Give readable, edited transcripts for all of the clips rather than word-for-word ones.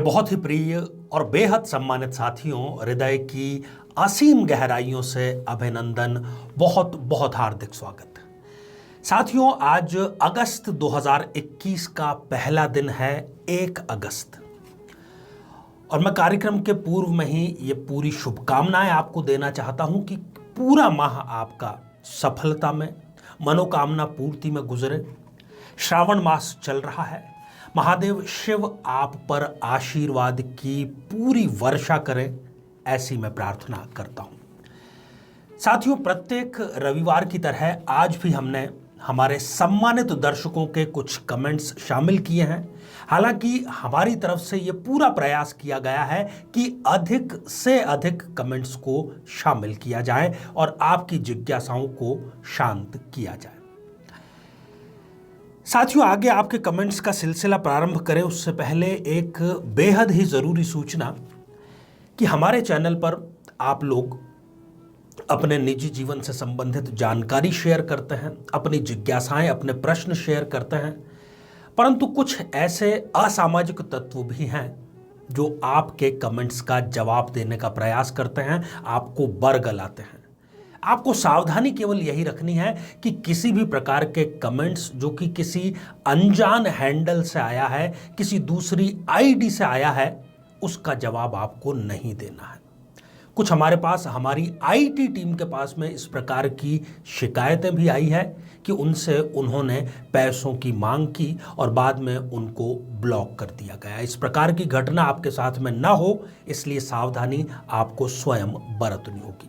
मेरे बहुत ही प्रिय और बेहद सम्मानित साथियों, हृदय की असीम गहराइयों से अभिनंदन, बहुत बहुत हार्दिक स्वागत। साथियों, आज अगस्त 2021 का पहला दिन है, 1 अगस्त, और मैं कार्यक्रम के पूर्व में ही ये पूरी शुभकामनाएं आपको देना चाहता हूं कि पूरा माह आपका सफलता में, मनोकामना पूर्ति में गुजरे। श्रावण मास चल रहा है, महादेव शिव आप पर आशीर्वाद की पूरी वर्षा करें, ऐसी मैं प्रार्थना करता हूं। साथियों, प्रत्येक रविवार की तरह आज भी हमने हमारे सम्मानित दर्शकों के कुछ कमेंट्स शामिल किए हैं। हालांकि हमारी तरफ से ये पूरा प्रयास किया गया है कि अधिक से अधिक कमेंट्स को शामिल किया जाए और आपकी जिज्ञासाओं को शांत किया जाए। साथियों, आगे आपके कमेंट्स का सिलसिला प्रारंभ करें उससे पहले एक बेहद ही ज़रूरी सूचना कि हमारे चैनल पर आप लोग अपने निजी जीवन से संबंधित जानकारी शेयर करते हैं, अपनी जिज्ञासाएं, अपने प्रश्न शेयर करते हैं, परंतु कुछ ऐसे असामाजिक तत्व भी हैं जो आपके कमेंट्स का जवाब देने का प्रयास करते हैं, आपको बरगलाते हैं। आपको सावधानी केवल यही रखनी है कि किसी भी प्रकार के कमेंट्स जो कि किसी अनजान हैंडल से आया है, किसी दूसरी आईडी से आया है, उसका जवाब आपको नहीं देना है। कुछ हमारे पास, हमारी आईटी टीम के पास में इस प्रकार की शिकायतें भी आई है कि उनसे उन्होंने पैसों की मांग की और बाद में उनको ब्लॉक कर दिया गया। इस प्रकार की घटना आपके साथ में ना हो, इसलिए सावधानी आपको स्वयं बरतनी होगी।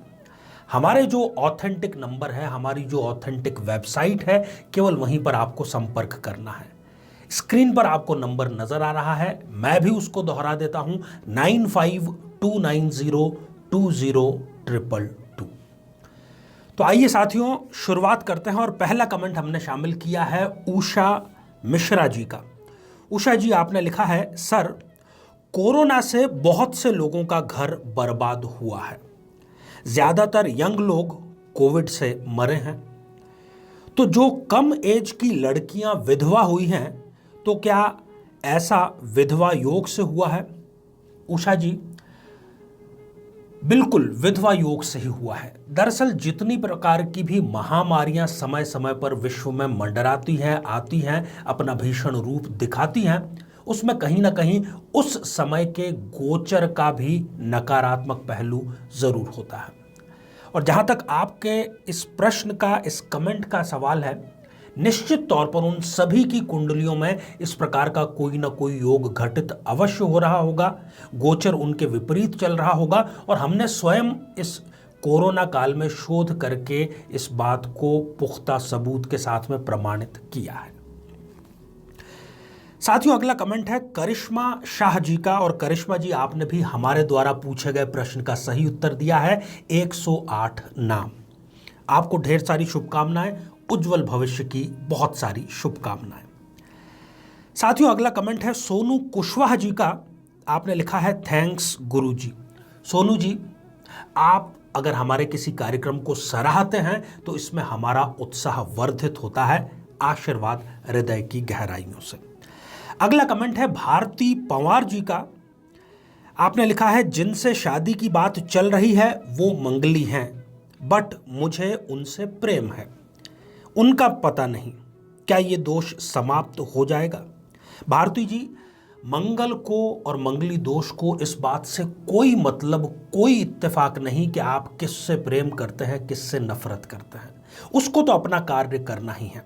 हमारे जो ऑथेंटिक नंबर है, हमारी जो ऑथेंटिक वेबसाइट है, केवल वहीं पर आपको संपर्क करना है। स्क्रीन पर आपको नंबर नजर आ रहा है, मैं भी उसको दोहरा देता हूं, 9529020222। तो आइए साथियों, शुरुआत करते हैं और पहला कमेंट हमने शामिल किया है उषा मिश्रा जी का। उषा जी, आपने लिखा है, सर, कोरोना से बहुत से लोगों का घर बर्बाद हुआ है, ज्यादातर यंग लोग कोविड से मरे हैं, तो जो कम एज की लड़कियां विधवा हुई हैं, तो क्या ऐसा विधवा योग से हुआ है? उषा जी, बिल्कुल विधवा योग से ही हुआ है। दरअसल जितनी प्रकार की भी महामारियां समय समय पर विश्व में मंडराती हैं, आती हैं, अपना भीषण रूप दिखाती हैं, उसमें कहीं ना कहीं उस समय के गोचर का भी नकारात्मक पहलू जरूर होता है। और जहां तक आपके इस प्रश्न का, इस कमेंट का सवाल है, निश्चित तौर पर उन सभी की कुंडलियों में इस प्रकार का कोई ना कोई योग घटित अवश्य हो रहा होगा, गोचर उनके विपरीत चल रहा होगा, और हमने स्वयं इस कोरोना काल में शोध करके इस बात को पुख्ता सबूत के साथ में प्रमाणित किया है। साथियों, अगला कमेंट है करिश्मा शाह जी का, और करिश्मा जी, आपने भी हमारे द्वारा पूछे गए प्रश्न का सही उत्तर दिया है, 108 नाम। आपको ढेर सारी शुभकामनाएं, उज्जवल भविष्य की बहुत सारी शुभकामनाएं। साथियों, अगला कमेंट है सोनू कुशवाहा जी का। आपने लिखा है, थैंक्स गुरु जी। सोनू जी, आप अगर हमारे किसी कार्यक्रम को सराहते हैं तो इसमें हमारा उत्साह वर्धित होता है। आशीर्वाद हृदय की गहराइयों से। अगला कमेंट है भारती पंवार जी का। आपने लिखा है, जिनसे शादी की बात चल रही है वो मंगली हैं, बट मुझे उनसे प्रेम है, उनका पता नहीं, क्या ये दोष समाप्त हो जाएगा? भारती जी, मंगल को और मंगली दोष को इस बात से कोई मतलब, कोई इत्तेफाक नहीं कि आप किससे प्रेम करते हैं, किससे नफरत करते हैं। उसको तो अपना कार्य करना ही है।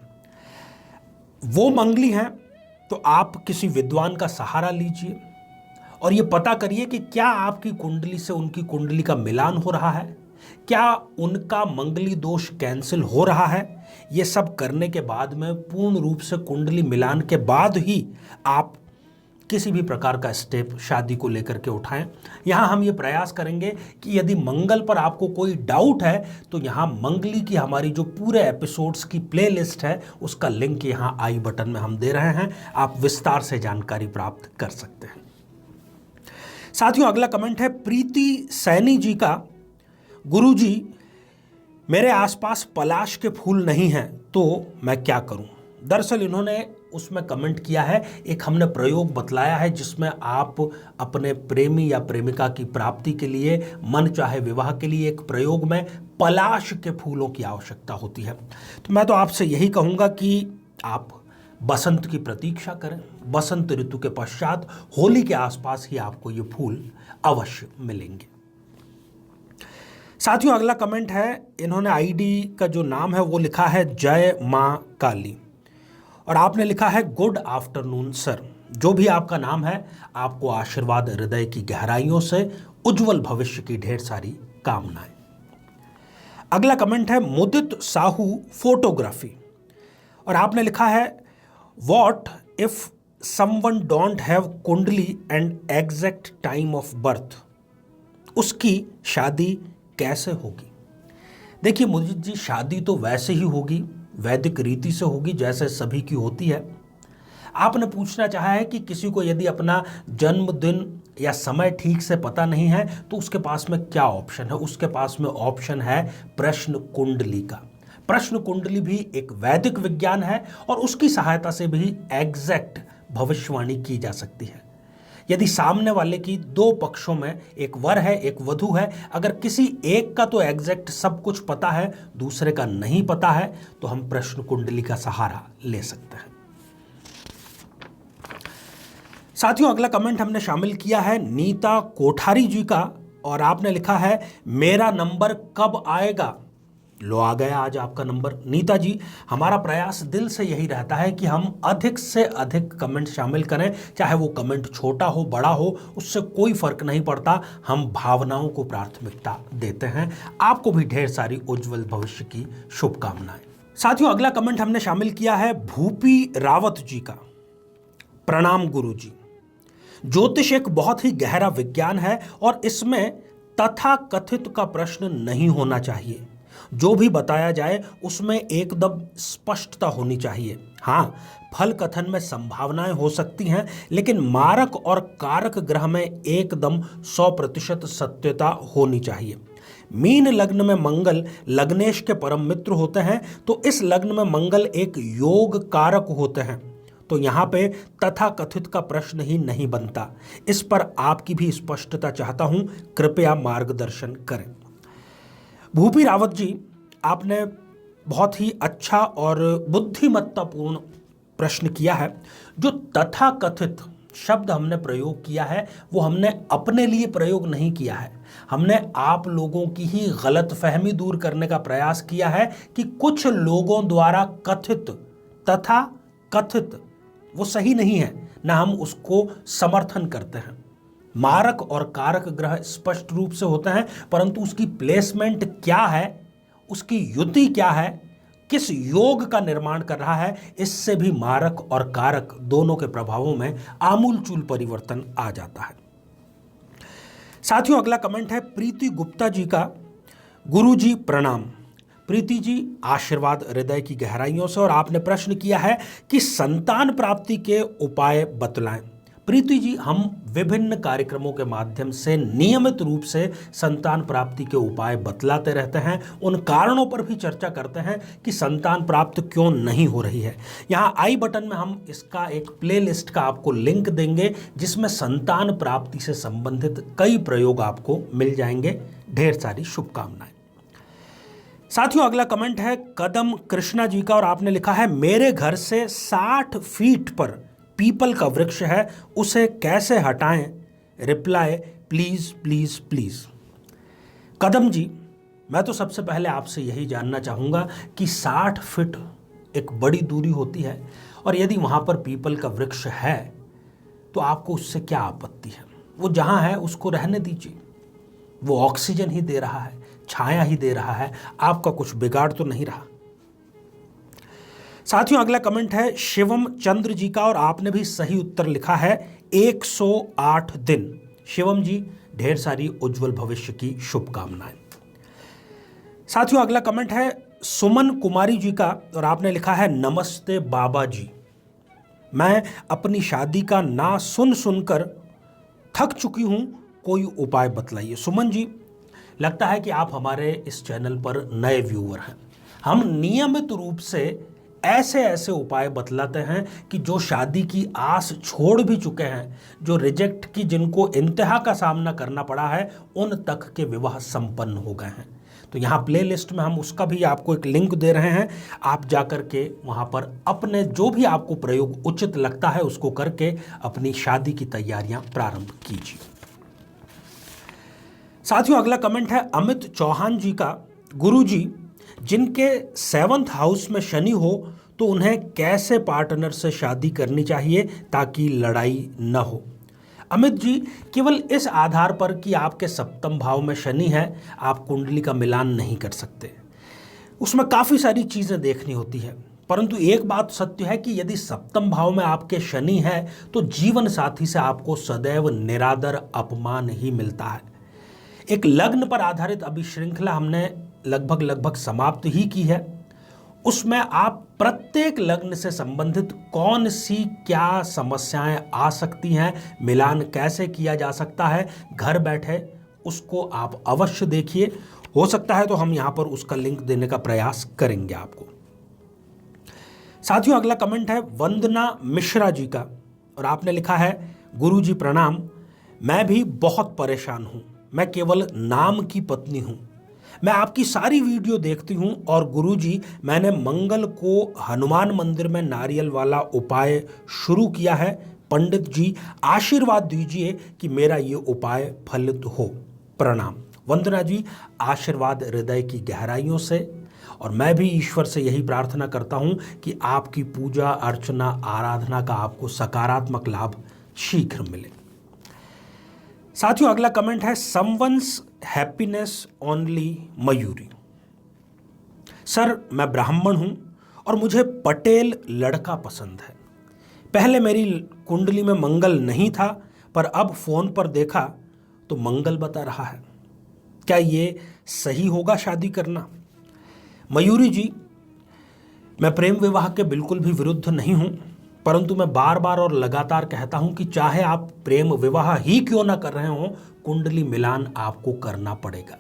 वो मंगली हैं तो आप किसी विद्वान का सहारा लीजिए और ये पता करिए कि क्या आपकी कुंडली से उनकी कुंडली का मिलान हो रहा है, क्या उनका मंगली दोष कैंसिल हो रहा है। ये सब करने के बाद में, पूर्ण रूप से कुंडली मिलान के बाद ही आप किसी भी प्रकार का स्टेप शादी को लेकर के उठाएं। यहाँ हम ये प्रयास करेंगे कि यदि मंगल पर आपको कोई डाउट है तो यहाँ मंगली की हमारी जो पूरे एपिसोड्स की प्लेलिस्ट है उसका लिंक यहाँ आई बटन में हम दे रहे हैं, आप विस्तार से जानकारी प्राप्त कर सकते हैं। साथियों, अगला कमेंट है प्रीति सैनी जी का। गुरुजी, मेरे आसपास पलाश के फूल नहीं हैं तो मैं क्या करूं? दरअसल इन्होंने उसमें कमेंट किया है, एक हमने प्रयोग बतलाया है जिसमें आप अपने प्रेमी या प्रेमिका की प्राप्ति के लिए, मन चाहे विवाह के लिए, एक प्रयोग में पलाश के फूलों की आवश्यकता होती है। तो मैं तो आपसे यही कहूँगा कि आप बसंत की प्रतीक्षा करें। बसंत ऋतु के पश्चात होली के आसपास ही आपको ये फूल अवश्य मिलेंगे। साथियों, अगला कमेंट है, इन्होंने आईडी का जो नाम है वो लिखा है जय मां काली, और आपने लिखा है गुड आफ्टरनून सर। जो भी आपका नाम है, आपको आशीर्वाद हृदय की गहराइयों से, उज्जवल भविष्य की ढेर सारी कामनाएं। अगला कमेंट है मुदित साहू फोटोग्राफी, और आपने लिखा है what if someone don't have कुंडली and exact time of birth, उसकी शादी कैसे होगी। देखिए मुदित जी, शादी तो वैसे ही होगी, वैदिक रीति से होगी जैसे सभी की होती है। आपने पूछना चाहा है कि किसी को यदि अपना जन्मदिन या समय ठीक से पता नहीं है तो उसके पास में क्या ऑप्शन है। उसके पास में ऑप्शन है प्रश्न कुंडली का। प्रश्न कुंडली भी एक वैदिक विज्ञान है और उसकी सहायता से भी एग्जैक्ट भविष्यवाणी की जा सकती है। यदि सामने वाले की दो पक्षों में, एक वर है एक वधू है, अगर किसी एक का तो एग्जैक्ट सब कुछ पता है, दूसरे का नहीं पता है, तो हम प्रश्न कुंडली का सहारा ले सकते हैं। साथियों, अगला कमेंट हमने शामिल किया है नीता कोठारी जी का, और आपने लिखा है मेरा नंबर कब आएगा। लो, आ गया आज आपका नंबर। नीता जी, हमारा प्रयास दिल से यही रहता है कि हम अधिक से अधिक कमेंट शामिल करें, चाहे वो कमेंट छोटा हो बड़ा हो, उससे कोई फर्क नहीं पड़ता। हम भावनाओं को प्राथमिकता देते हैं। आपको भी ढेर सारी उज्जवल भविष्य की शुभकामनाएं। साथियों, अगला कमेंट हमने शामिल किया है भूपी रावत जी का। प्रणाम गुरु जी, ज्योतिष एक बहुत ही गहरा विज्ञान है और इसमें तथा कथित का प्रश्न नहीं होना चाहिए। जो भी बताया जाए उसमें एकदम स्पष्टता होनी चाहिए। हाँ, फल कथन में संभावनाएं हो सकती हैं, लेकिन मारक और कारक ग्रह में एकदम 100% सत्यता होनी चाहिए। मीन लग्न में मंगल लग्नेश के परम मित्र होते हैं, तो इस लग्न में मंगल एक योग कारक होते हैं, तो यहाँ पे तथा कथित का प्रश्न ही नहीं बनता। इस पर आपकी भी स्पष्टता चाहता हूं, कृपया मार्गदर्शन करें। भूपी रावत जी, आपने बहुत ही अच्छा और बुद्धिमत्तापूर्ण प्रश्न किया है। जो तथा कथित शब्द हमने प्रयोग किया है वो हमने अपने लिए प्रयोग नहीं किया है, हमने आप लोगों की ही गलतफहमी दूर करने का प्रयास किया है कि कुछ लोगों द्वारा कथित तथा कथित वो सही नहीं है, ना हम उसको समर्थन करते हैं। मारक और कारक ग्रह स्पष्ट रूप से होते हैं, परंतु उसकी प्लेसमेंट क्या है, उसकी युति क्या है, किस योग का निर्माण कर रहा है, इससे भी मारक और कारक दोनों के प्रभावों में आमूलचूल परिवर्तन आ जाता है। साथियों, अगला कमेंट है प्रीति गुप्ता जी का। गुरु जी प्रणाम। प्रीति जी, आशीर्वाद हृदय की गहराइयों से, और आपने प्रश्न किया है कि संतान प्राप्ति के उपाय बतलाएं। प्रीति जी, हम विभिन्न कार्यक्रमों के माध्यम से नियमित रूप से संतान प्राप्ति के उपाय बतलाते रहते हैं, उन कारणों पर भी चर्चा करते हैं कि संतान प्राप्त क्यों नहीं हो रही है। यहाँ आई बटन में हम इसका एक प्लेलिस्ट का आपको लिंक देंगे जिसमें संतान प्राप्ति से संबंधित कई प्रयोग आपको मिल जाएंगे। ढेर सारी शुभकामनाएं। साथियों, अगला कमेंट है कदम कृष्णा जी का, और आपने लिखा है मेरे घर से 60 फीट पर पीपल का वृक्ष है, उसे कैसे हटाएं। Reply please please please. Kadam ji, मैं तो सबसे पहले आपसे यही जानना चाहूंगा कि 60 फीट एक बड़ी दूरी होती है, और यदि वहां पर पीपल का वृक्ष है तो आपको उससे क्या आपत्ति है। वो जहां है उसको रहने दीजिए, वो ऑक्सीजन ही दे रहा है, छाया ही दे रहा है, आपका कुछ बिगाड़ तो नहीं रहा। साथियों, अगला कमेंट है शिवम चंद्र जी का, और आपने भी सही उत्तर लिखा है 108 दिन। शिवम जी, ढेर सारी उज्जवल भविष्य की शुभकामनाएं। साथियों, अगला कमेंट है सुमन कुमारी जी का, और आपने लिखा है नमस्ते बाबा जी, मैं अपनी शादी का ना सुन सुनकर थक चुकी हूं, कोई उपाय बतलाइए। सुमन जी, लगता है कि आप हमारे इस चैनल पर नए व्यूअर हैं। हम नियमित रूप से ऐसे ऐसे उपाय बतलाते हैं कि जो शादी की आस छोड़ भी चुके हैं, जो रिजेक्ट की जिनको इंतहा का सामना करना पड़ा है, उन तक के विवाह संपन्न हो गए हैं। तो यहाँ प्ले लिस्ट में हम उसका भी आपको एक लिंक दे रहे हैं, आप जाकर के वहाँ पर अपने जो भी आपको प्रयोग उचित लगता है उसको करके अपनी शादी की तैयारियां प्रारंभ कीजिए। साथियों, अगला कमेंट है अमित चौहान जी का। गुरुजी, जिनके 7th हाउस में शनि हो तो उन्हें कैसे पार्टनर से शादी करनी चाहिए ताकि लड़ाई न हो? अमित जी, केवल इस आधार पर कि आपके 7th भाव में शनि है आप कुंडली का मिलान नहीं कर सकते। उसमें काफ़ी सारी चीज़ें देखनी होती है, परंतु एक बात सत्य है कि यदि 7th भाव में आपके शनि है तो जीवन साथी से आपको सदैव निरादर अपमान ही मिलता है। एक लग्न पर आधारित अभी श्रृंखला हमने लगभग समाप्त ही की है। उसमें आप प्रत्येक लग्न से संबंधित कौन सी क्या समस्याएं आ सकती हैं, मिलान कैसे किया जा सकता है, घर बैठे उसको आप अवश्य देखिए। हो सकता है तो हम यहां पर उसका लिंक देने का प्रयास करेंगे आपको। साथियों, अगला कमेंट है वंदना मिश्रा जी का और आपने लिखा है, गुरुजी प्रणाम, मैं भी बहुत परेशान हूं। मैं केवल नाम की पत्नी हूं। मैं आपकी सारी वीडियो देखती हूं और गुरुजी, मैंने मंगल को हनुमान मंदिर में नारियल वाला उपाय शुरू किया है। पंडित जी आशीर्वाद दीजिए कि मेरा ये उपाय फलित हो। प्रणाम। वंदना जी, आशीर्वाद हृदय की गहराइयों से, और मैं भी ईश्वर से यही प्रार्थना करता हूं कि आपकी पूजा अर्चना आराधना का आपको सकारात्मक लाभ शीघ्र मिले। साथियों, अगला कमेंट है someone's happiness only Mayuri. Sir, मैं ब्राह्मण हूं और मुझे पटेल लड़का पसंद है। पहले मेरी कुंडली में मंगल नहीं था, पर अब फोन पर देखा तो मंगल बता रहा है। क्या ये सही होगा शादी करना? मयूरी जी, मैं प्रेम विवाह के बिल्कुल भी विरुद्ध नहीं हूं, परंतु मैं बार बार और लगातार कहता हूं कि चाहे आप प्रेम विवाह ही क्यों ना कर रहे हो, कुंडली मिलान आपको करना पड़ेगा।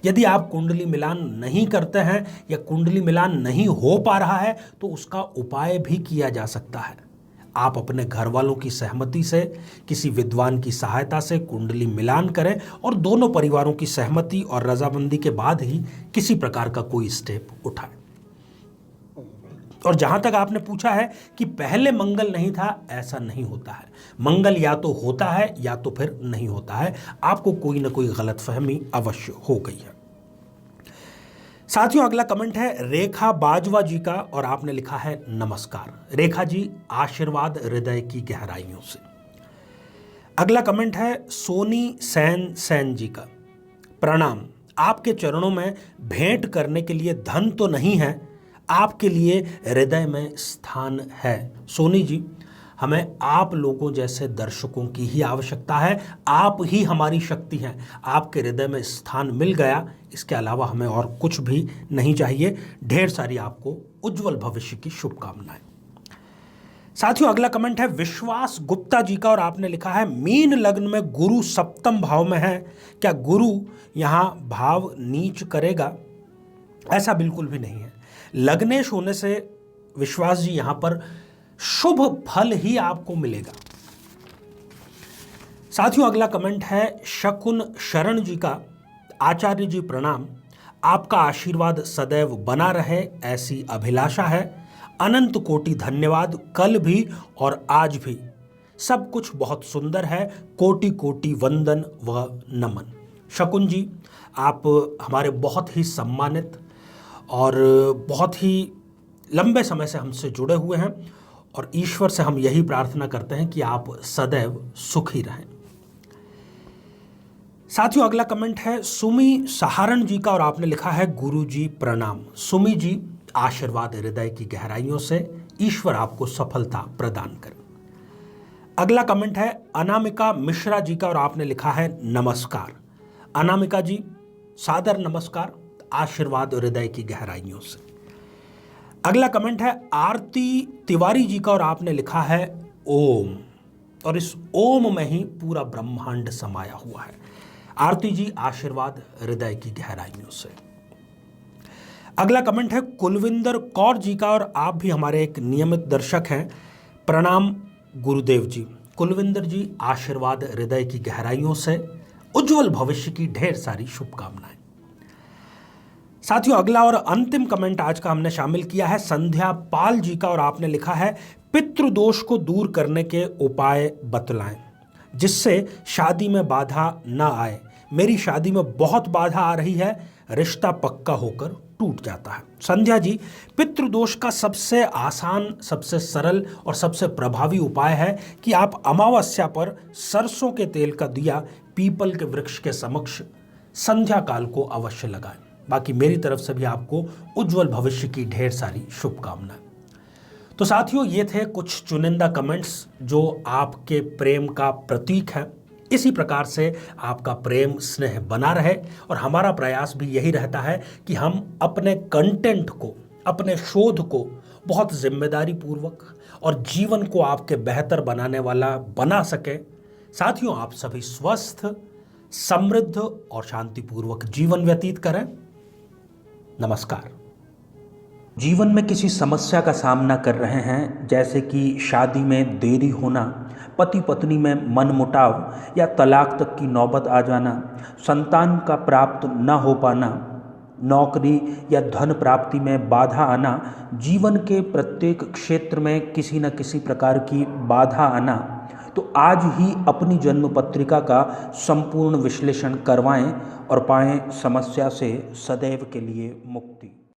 यदि आप कुंडली मिलान नहीं करते हैं या कुंडली मिलान नहीं हो पा रहा है तो उसका उपाय भी किया जा सकता है। आप अपने घर वालों की सहमति से, किसी विद्वान की सहायता से कुंडली मिलान करें और दोनों परिवारों की सहमति और रजामंदी के बाद ही किसी प्रकार का कोई स्टेप उठाएं। और जहां तक आपने पूछा है कि पहले मंगल नहीं था, ऐसा नहीं होता है। मंगल या तो होता है या तो फिर नहीं होता है। आपको कोई ना कोई गलतफहमी अवश्य हो गई है। साथियों, अगला कमेंट है रेखा बाजवा जी का और आपने लिखा है, नमस्कार रेखा जी, आशीर्वाद हृदय की गहराइयों से। अगला कमेंट है सोनी सैन जी का, प्रणाम, आपके चरणों में भेंट करने के लिए धन तो नहीं है, आपके लिए हृदय में स्थान है। सोनी जी, हमें आप लोगों जैसे दर्शकों की ही आवश्यकता है। आप ही हमारी शक्ति हैं। आपके हृदय में स्थान मिल गया, इसके अलावा हमें और कुछ भी नहीं चाहिए। ढेर सारी आपको उज्जवल भविष्य की शुभकामनाएं। साथियों, अगला कमेंट है विश्वास गुप्ता जी का और आपने लिखा है, मीन लग्न में गुरु 7th भाव में है, क्या गुरु यहां भाव नीच करेगा? ऐसा बिल्कुल भी नहीं है। लग्नेश होने से विश्वास जी यहां पर शुभ फल ही आपको मिलेगा। साथियों, अगला कमेंट है शकुन शरण जी का, आचार्य जी प्रणाम, आपका आशीर्वाद सदैव बना रहे ऐसी अभिलाषा है। अनंत कोटि धन्यवाद, कल भी और आज भी सब कुछ बहुत सुंदर है। कोटि कोटि वंदन व नमन। शकुन जी, आप हमारे बहुत ही सम्मानित और बहुत ही लंबे समय से हमसे जुड़े हुए हैं और ईश्वर से हम यही प्रार्थना करते हैं कि आप सदैव सुखी रहें। साथियों, अगला कमेंट है सुमी सहारण जी का और आपने लिखा है, गुरुजी प्रणाम। सुमी जी, आशीर्वाद हृदय की गहराइयों से, ईश्वर आपको सफलता प्रदान करे। अगला कमेंट है अनामिका मिश्रा जी का और आपने लिखा है, नमस्कार। अनामिका जी, सादर नमस्कार, आशीर्वाद हृदय की गहराइयों से। अगला कमेंट है आरती तिवारी जी का और आपने लिखा है, ओम, और इस ओम में ही पूरा ब्रह्मांड समाया हुआ है। आरती जी, आशीर्वाद हृदय की गहराइयों से। अगला कमेंट है कुलविंदर कौर जी का, और आप भी हमारे एक नियमित दर्शक हैं। प्रणाम गुरुदेव जी। कुलविंदर जी, आशीर्वाद हृदय की गहराइयों से, उज्जवल भविष्य की ढेर सारी शुभकामनाएं। साथियों, अगला और अंतिम कमेंट आज का हमने शामिल किया है संध्या पाल जी का, और आपने लिखा है पितृदोष को दूर करने के उपाय बतलाएं जिससे शादी में बाधा ना आए। मेरी शादी में बहुत बाधा आ रही है, रिश्ता पक्का होकर टूट जाता है। संध्या जी, पितृदोष का सबसे आसान, सबसे सरल और सबसे प्रभावी उपाय है कि आप अमावस्या पर सरसों के तेल का दिया पीपल के वृक्ष के समक्ष संध्या काल को अवश्य लगाएं। बाकी मेरी तरफ से भी आपको उज्जवल भविष्य की ढेर सारी शुभकामनाएं। तो साथियों, ये थे कुछ चुनिंदा कमेंट्स जो आपके प्रेम का प्रतीक है। इसी प्रकार से आपका प्रेम स्नेह बना रहे, और हमारा प्रयास भी यही रहता है कि हम अपने कंटेंट को, अपने शोध को बहुत जिम्मेदारी पूर्वक और जीवन को आपके बेहतर बनाने वाला बना सके। साथियों, आप सभी स्वस्थ, समृद्ध और शांतिपूर्वक जीवन व्यतीत करें। नमस्कार। जीवन में किसी समस्या का सामना कर रहे हैं, जैसे कि शादी में देरी होना, पति पत्नी में मनमुटाव या तलाक तक की नौबत आ जाना, संतान का प्राप्त न हो पाना, नौकरी या धन प्राप्ति में बाधा आना, जीवन के प्रत्येक क्षेत्र में किसी न किसी प्रकार की बाधा आना, तो आज ही अपनी जन्म पत्रिका का संपूर्ण विश्लेषण करवाएं और पाएं समस्या से सदैव के लिए मुक्ति।